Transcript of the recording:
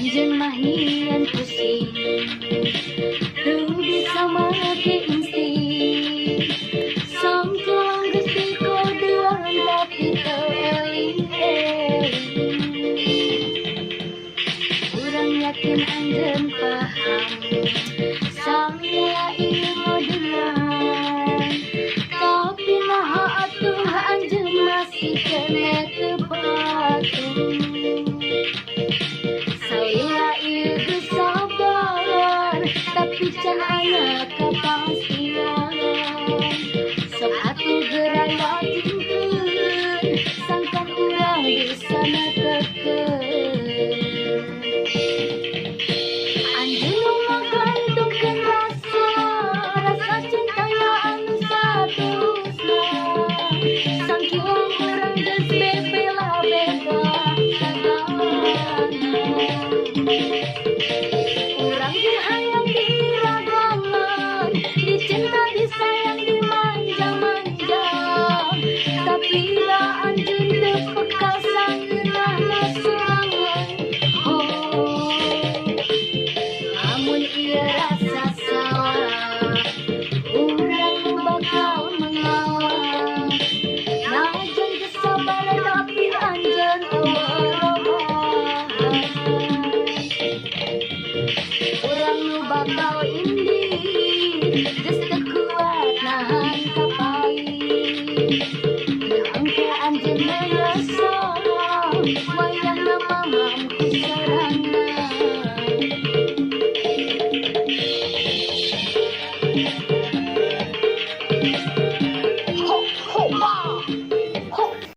Anjeun mahian pusing, teu bisa make insting. Sangkelang geus dikodean tapi teu eling-eling. Urang yakin anjeun paham, samia ieu ngodelan. Tapi naha atuh anjeun masih kene teu patung. Tapi can aya kepastian, sok atuh geraya jingkeun, sangkan urang bisa netekeun. Anjeun mah gantungkeun rasa, rasa cinta ya anu saterusna. Sangkilang urang geus bebela-bela dagangan. Urang ge hayang diragangan, dicinta, disayang, dimanja-manja. Tapi lah anjeun teu peka sangeunahna sorangan. Oh, lamun ieu rasa salah, urang bakal mengalah. Najan teu sabar tapi anjeun eueuh. Urang nu bakal indi, geus teu kuat nahan kapait. Angke anjeun menyesal, wayahna